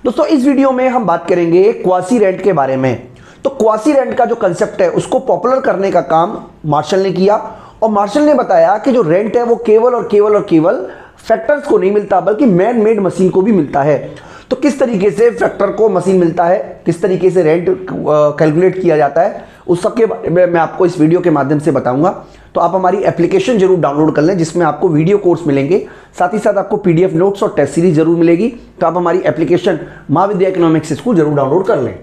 दोस्तों इस वीडियो में हम बात करेंगे क्वासी रेंट के बारे में। तो क्वासी रेंट का जो कंसेप्ट है उसको पॉपुलर करने का काम मार्शल ने किया और मार्शल ने बताया कि जो रेंट है वो केवल फैक्टर्स को नहीं मिलता बल्कि मैन मेड मशीन को भी मिलता है। तो किस तरीके से फैक्टर को मशीन मिलता है, किस तरीके से रेंट कैलकुलेट किया जाता है, उस सब के बारे में मैं आपको इस वीडियो के माध्यम से बताऊंगा। तो आप हमारी एप्लीकेशन जरूर डाउनलोड कर लें जिसमें आपको वीडियो कोर्स मिलेंगे, साथ ही साथ आपको पीडीएफ नोट्स और टेस्ट सीरीज जरूर मिलेगी। तो आप हमारी एप्लीकेशन महाविद्या इकोनॉमिक्स स्कूल जरूर डाउनलोड कर लें।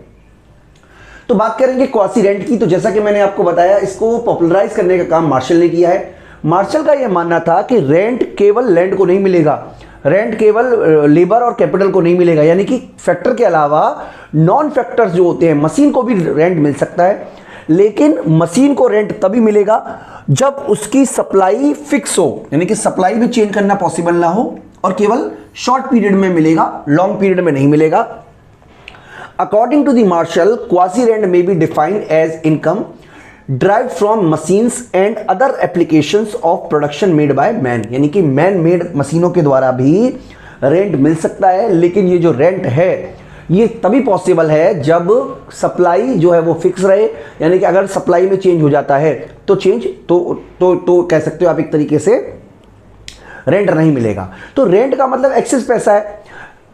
तो बात करेंगे क्वासी रेंट की। तो जैसा कि मैंने आपको बताया, इसको पॉपुलराइज करने का काम मार्शल ने किया है। मार्शल का यह मानना था कि रेंट केवल लैंड को नहीं मिलेगा, रेंट केवल लेबर और कैपिटल को नहीं मिलेगा, यानी कि फैक्टर के अलावा नॉन फैक्टर्स जो होते हैं, मशीन को भी रेंट मिल सकता है। लेकिन मशीन को रेंट तभी मिलेगा जब उसकी सप्लाई फिक्स हो, यानी कि सप्लाई में चेंज करना पॉसिबल ना हो, और केवल शॉर्ट पीरियड में मिलेगा, लॉन्ग पीरियड में नहीं मिलेगा। According to the Marshall, quasi rent may be defined as income derived from machines and other applications of production made by man, यानी कि मैन मेड मशीनों के द्वारा भी रेंट मिल सकता है। लेकिन ये जो रेंट है ये तभी पॉसिबल है जब सप्लाई जो है वो फिक्स रहे, यानी कि अगर सप्लाई में चेंज हो जाता है तो चेंज तो कह सकते हो आप एक तरीके से रेंट नहीं मिलेगा। तो रेंट का मतलब एक्सेस पैसा है।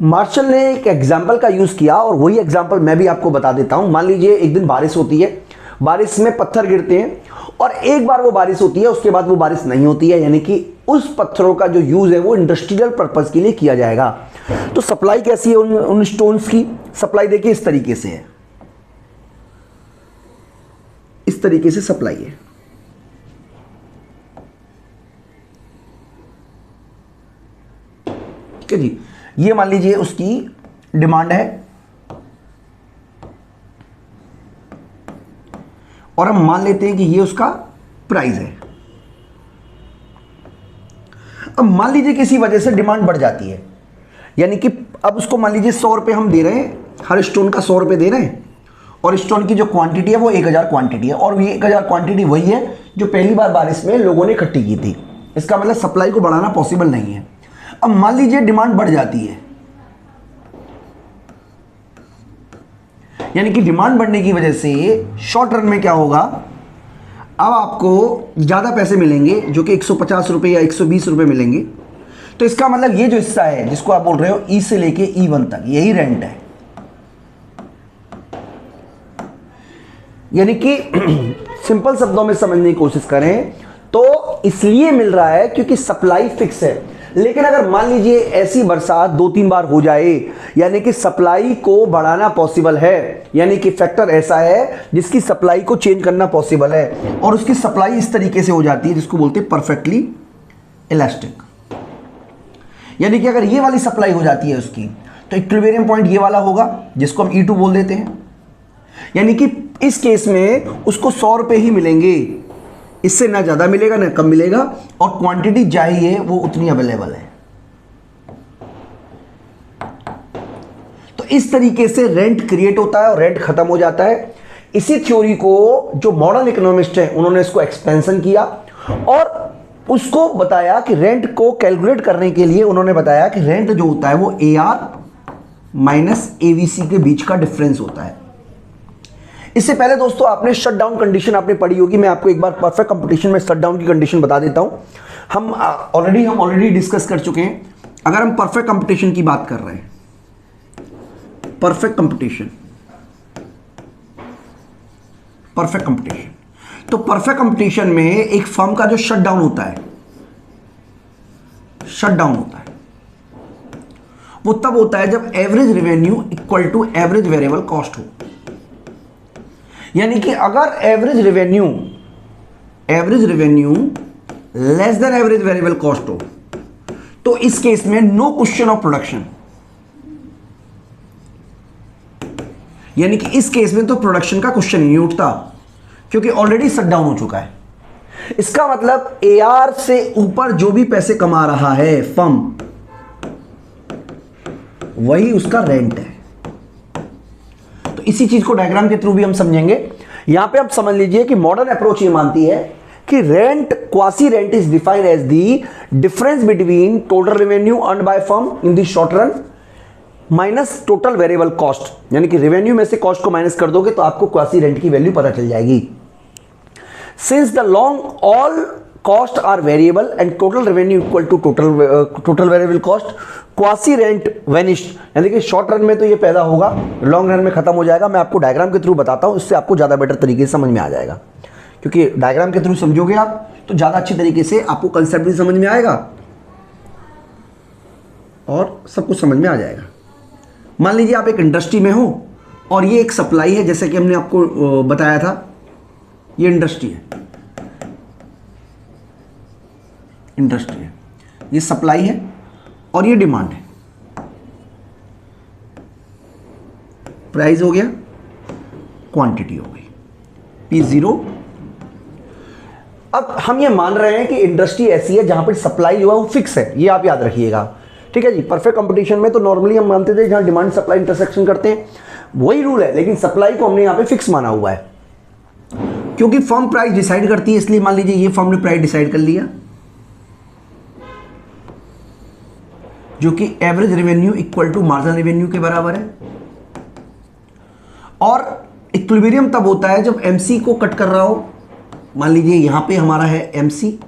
मार्शल ने एक एग्जाम्पल का यूज किया और वही एग्जाम्पल मैं भी आपको बता देता हूं। मान लीजिए एक दिन बारिश होती है, बारिश में पत्थर गिरते हैं और एक बार वो बारिश होती है, उसके बाद वो बारिश नहीं होती है, यानी कि उस पत्थरों का जो यूज है वो इंडस्ट्रियल पर्पस के लिए किया जाएगा। तो सप्लाई कैसी है उन स्टोन्स की? सप्लाई देखिए इस तरीके से है, इस तरीके से सप्लाई है। ठीक है जी, ये मान लीजिए उसकी डिमांड है और हम मान लेते हैं कि ये उसका प्राइस है। अब मान लीजिए किसी वजह से डिमांड बढ़ जाती है, यानी कि अब उसको मान लीजिए 100 रुपये हम दे रहे हैं, हर स्टोन का 100 रुपये दे रहे हैं, और स्टोन की जो क्वांटिटी है वो 1000 क्वांटिटी है, और ये 1000 क्वांटिटी वही है जो पहली बार बारिश में लोगों ने इकट्ठी की थी। इसका मतलब सप्लाई को बढ़ाना पॉसिबल नहीं है। अब मान लीजिए डिमांड बढ़ जाती है, यानी कि डिमांड बढ़ने की वजह से शॉर्ट रन में क्या होगा, अब आपको ज़्यादा पैसे मिलेंगे जो कि 150 रुपये या 120 रुपये मिलेंगे। तो इसका मतलब ये जो हिस्सा है जिसको आप बोल रहे हो ई से लेके E1 तक, यही रेंट है। यानी कि सिंपल शब्दों में समझने की कोशिश करें तो इसलिए मिल रहा है क्योंकि सप्लाई फिक्स है। लेकिन अगर मान लीजिए ऐसी बरसात 2-3 बार हो जाए, यानी कि सप्लाई को बढ़ाना पॉसिबल है, यानी कि फैक्टर ऐसा है जिसकी सप्लाई को चेंज करना पॉसिबल है, और उसकी सप्लाई इस तरीके से हो जाती है जिसको बोलते हैं परफेक्टली इलास्टिक। यानी कि अगर ये वाली सप्लाई हो जाती है उसकी, तो इक्विलिब्रियम पॉइंट ये वाला होगा जिसको हम E2 बोल देते हैं। यानी कि इस केस में उसको 100 रुपये ही मिलेंगे, इससे ना ज़्यादा मिलेगा ना कम मिलेगा, और क्वांटिटी चाहिए वो उतनी अवेलेबल है। तो इस तरीके से रेंट क्रिएट होता है और रेंट खत्म हो जाता है। इसी थ्योरी को जो मॉडर्न इकोनॉमिस्ट हैं उन्होंने इसको एक्सपेंशन किया और उसको बताया कि रेंट को कैलकुलेट करने के लिए उन्होंने बताया कि रेंट जो होता है वो AR माइनस AVC के बीच का डिफरेंस होता है। इससे पहले दोस्तों आपने शटडाउन कंडीशन आपने पढ़ी होगी, मैं आपको एक बार परफेक्ट कंपटीशन में शटडाउन की कंडीशन बता देता हूं। हम ऑलरेडी डिस्कस कर चुके हैं। अगर हम परफेक्ट कंपटीशन की बात कर रहे हैं, परफेक्ट कंपटीशन, तो परफेक्ट कंपटीशन में एक फर्म का जो शटडाउन होता है वो तब होता है जब average revenue equal to average variable cost हो। यानी कि अगर average revenue less than average variable cost हो तो इस केस में नो क्वेश्चन ऑफ प्रोडक्शन, यानी कि इस केस में तो प्रोडक्शन का क्वेश्चन ही नहीं उठता क्योंकि ऑलरेडी शट डाउन हो चुका है। इसका मतलब AR से ऊपर जो भी पैसे कमा रहा है फर्म, वही उसका रेंट है। तो इसी चीज को डायग्राम के थ्रू भी हम समझेंगे। यहां पे आप समझ लीजिए कि मॉडर्न अप्रोच ये मानती है कि rent, quasi rent is defined as the difference between total revenue earned by firm in the short run minus total variable cost, यानी कि रेवेन्यू में से कॉस्ट को माइनस कर दोगे तो आपको क्वासी रेंट की वैल्यू पता चल जाएगी। Since the long all cost are variable and total revenue equal to total variable cost, quasi rent vanished, यानी कि शॉर्ट रन में तो ये पैदा होगा, लॉन्ग रन में खत्म हो जाएगा। मैं आपको डायग्राम के थ्रू बताता हूं, इससे आपको ज़्यादा बेटर तरीके से समझ में आ जाएगा, क्योंकि डायग्राम के थ्रू समझोगे आप तो ज़्यादा अच्छी तरीके से आपको कंसेप्ट भी समझ में आएगा और सब कुछ समझ में आ जाएगा। मान लीजिए आप एक इंडस्ट्री में हो और ये एक सप्लाई है, जैसे कि हमने आपको बताया था, ये इंडस्ट्री है, ये सप्लाई है और ये डिमांड है। प्राइस हो गया, क्वांटिटी हो गई, P0। अब हम ये मान रहे हैं कि इंडस्ट्री ऐसी है जहां पर सप्लाई जो है वो फिक्स है, ये आप याद रखिएगा, ठीक है जी। परफेक्ट कंपटीशन में तो नॉर्मली हम मानते थे जहां डिमांड सप्लाई इंटरसेक्शन करते हैं वही रूल है, लेकिन सप्लाई को हमने यहां पे फिक्स माना हुआ है, क्योंकि फर्म प्राइस डिसाइड करती है। इसलिए मान लीजिए ये फर्म ने प्राइस डिसाइड कर लिया, जो कि average revenue equal to marginal revenue के बराबर है। और इक्विलिब्रियम तब होता है जब एमसी को कट कर रहा हो। मान लीजिए यहां पे हमारा है एमसी,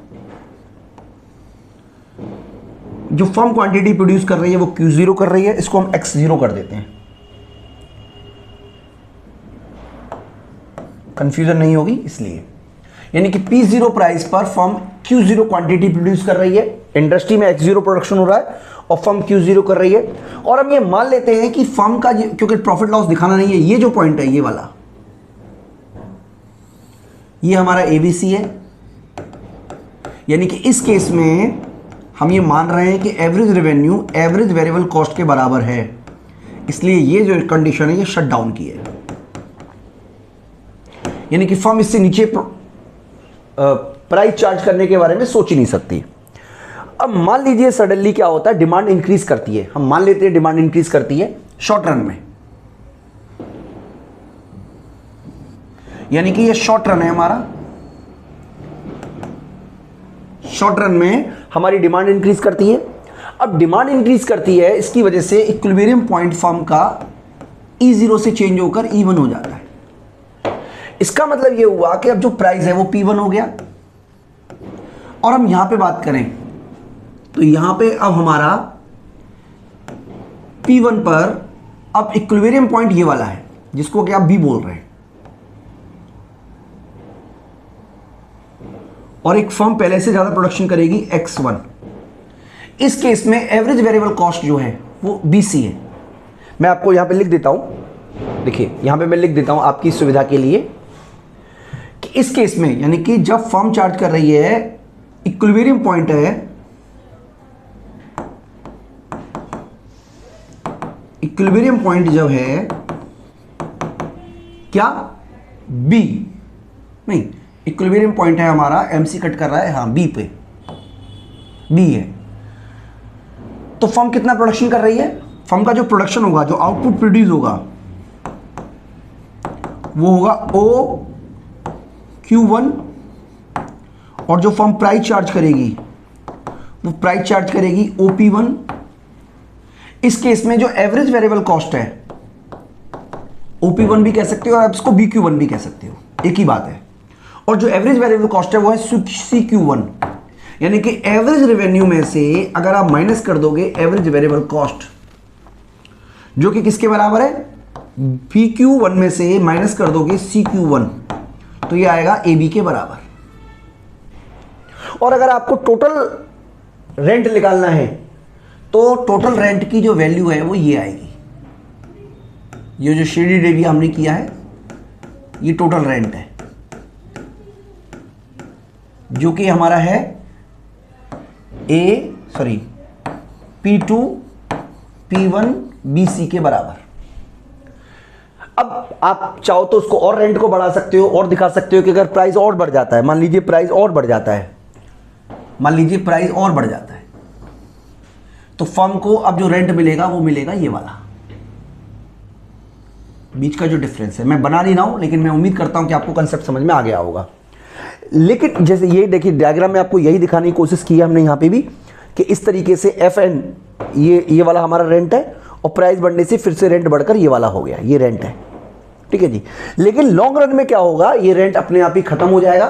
जो फर्म क्वांटिटी प्रोड्यूस कर रही है वो Q0 कर रही है, इसको हम X0 कर देते हैं, कंफ्यूजन नहीं होगी इसलिए। यानी कि P0 प्राइस पर फर्म Q0 क्वांटिटी प्रोड्यूस कर रही है, इंडस्ट्री में X0 प्रोडक्शन हो रहा है और फर्म Q0 कर रही है। और हम ये मान लेते हैं कि फर्म का, क्योंकि प्रॉफिट लॉस दिखाना नहीं है, ये जो पॉइंट है ये वाला, ये हमारा ABC है। यानी कि इस केस में हम ये मान रहे हैं कि average revenue average variable cost के बराबर है, इसलिए ये जो कंडीशन है ये शट डाउन की है। यानी कि फर्म इससे नीचे प्राइस चार्ज करने के बारे में सोच ही नहीं सकती। अब मान लीजिए सडनली क्या होता है, डिमांड इंक्रीज करती है, हम मान लेते हैं डिमांड इंक्रीज करती है शॉर्ट रन में, यानी कि ये शॉर्ट रन है हमारा, शॉर्ट रन में हमारी डिमांड इंक्रीज करती है। अब डिमांड इंक्रीज करती है, इसकी वजह से इक्विलिब्रियम पॉइंट फर्म का E0 से चेंज होकर E1 हो जाता है। इसका मतलब ये हुआ कि अब जो प्राइस है वो P1 हो गया। और हम यहां पे बात करें तो यहां पे अब हमारा P1 पर अब इक्विलिब्रियम पॉइंट ये वाला है, जिसको कि आप B बोल रहे हैं। और एक फर्म पहले से ज्यादा प्रोडक्शन करेगी X1। इस केस में एवरेज वेरिएबल कॉस्ट जो है वो BC है। मैं आपको यहां पे लिख देता हूं, देखिए यहां पे मैं लिख देता हूं आपकी सुविधा के लिए कि इस केस में, यानी कि जब फर्म चार्ज कर रही है, इक्विलिब्रियम पॉइंट है, इक्विलिब्रियम पॉइंट जो है क्या B, नहीं इक्विलिब्रियम पॉइंट है हमारा, MC कट कर रहा है, हाँ B पे, B है। तो फर्म कितना प्रोडक्शन कर रही है, फर्म का जो प्रोडक्शन होगा, जो आउटपुट प्रोड्यूस होगा वो होगा OQ1, और जो फर्म प्राइस चार्ज करेगी वो प्राइस चार्ज करेगी OP1। इस केस में जो एवरेज वेरिएबल कॉस्ट है OP1 भी कह सकते हो और आप इसको BQ1 भी कह सकते हो, एक ही बात है। और जो एवरेज वेरिएबल कॉस्ट है वो है CQ1, यानी कि एवरेज रेवेन्यू में से अगर आप माइनस कर दोगे एवरेज वेरिएबल कॉस्ट, जो कि किसके बराबर है, PQ1 में से माइनस कर दोगे CQ1, तो ये आएगा AB के बराबर। और अगर आपको टोटल रेंट निकालना है तो टोटल रेंट की जो वैल्यू है वो ये आएगी, ये जो शेडेड एरिया हमने किया है ये टोटल रेंट है, जो कि हमारा है P2 P1 BC के बराबर। अब आप चाहो तो उसको और रेंट को बढ़ा सकते हो और दिखा सकते हो कि अगर प्राइस और बढ़ जाता है, मान लीजिए प्राइस और बढ़ जाता है, मान लीजिए प्राइस और बढ़ जाता है, तो फर्म को अब जो रेंट मिलेगा वो मिलेगा ये वाला, बीच का जो डिफरेंस है। मैं बना नहीं रहा हूं, लेकिन मैं उम्मीद करता हूं कि आपको कंसेप्ट समझ में आ गया होगा। लेकिन जैसे ये देखिए डायग्राम में आपको यही दिखाने की कोशिश की है हमने यहाँ पे भी, कि इस तरीके से FN ये वाला हमारा रेंट है और प्राइस बढ़ने से फिर से रेंट बढ़कर ये वाला हो गया, ये रेंट है, ठीक है जी। लेकिन लॉन्ग रन में क्या होगा, ये रेंट अपने आप ही खत्म हो जाएगा।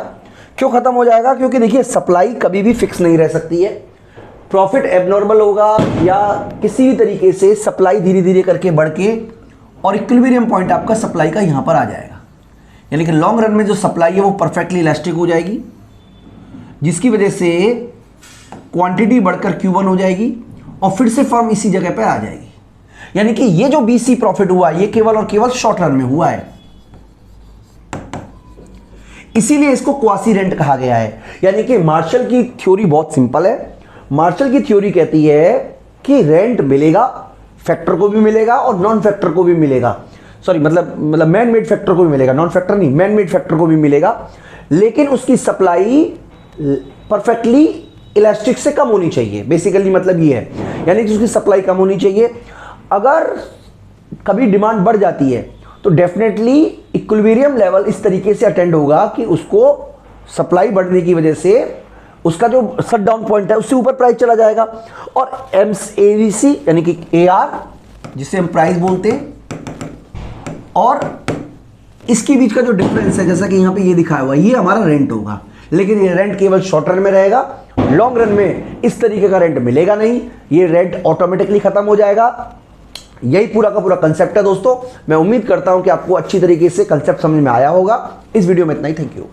क्यों खत्म हो जाएगा? क्योंकि देखिए सप्लाई कभी भी फिक्स नहीं रह सकती है, प्रॉफिट एबनॉर्मल होगा या किसी भी तरीके से सप्लाई धीरे धीरे करके बढ़ के और इक्विलिब्रियम पॉइंट आपका सप्लाई का यहां पर आ जाएगा। यानी कि लॉन्ग रन में जो सप्लाई है वो परफेक्टली इलास्टिक हो जाएगी, जिसकी वजह से क्वांटिटी बढ़कर Q1 हो जाएगी और फिर से फर्म इसी जगह पे आ जाएगी। यानी कि ये जो BC प्रॉफिट हुआ ये केवल और केवल शॉर्ट रन में हुआ है, इसीलिए इसको क्वासी रेंट कहा गया है। यानी कि मार्शल की थ्योरी बहुत सिंपल है। मार्शल की थ्योरी कहती है कि रेंट मिलेगा, फैक्टर को भी मिलेगा और नॉन फैक्टर को भी मिलेगा, सॉरी मतलब मैन मेड फैक्टर को भी मिलेगा, नॉन फैक्टर नहीं, मैन मेड फैक्टर को भी मिलेगा, लेकिन उसकी सप्लाई परफेक्टली इलास्टिक से कम होनी चाहिए। बेसिकली मतलब ये है, यानी कि उसकी सप्लाई कम होनी चाहिए। अगर कभी डिमांड बढ़ जाती है तो डेफिनेटली इक्विलिब्रियम लेवल इस तरीके से अटेंड होगा कि उसको सप्लाई बढ़ने की वजह से उसका जो शट डाउन पॉइंट है उससे ऊपर प्राइस चला जाएगा। और MAVC यानी कि AR जिसे हम प्राइस बोलते हैं और इसके बीच का जो डिफरेंस है, जैसा कि यहां पे ये दिखाया हुआ है, ये हमारा रेंट होगा। लेकिन ये रेंट केवल शॉर्ट रन में रहेगा, लॉन्ग रन में इस तरीके का रेंट मिलेगा नहीं, ये रेंट ऑटोमेटिकली खत्म हो जाएगा। यही पूरा का पूरा कंसेप्ट है दोस्तों। मैं उम्मीद करता हूं कि आपको अच्छी तरीके से कंसेप्ट समझ में आया होगा। इस वीडियो में इतना ही, थैंक यू।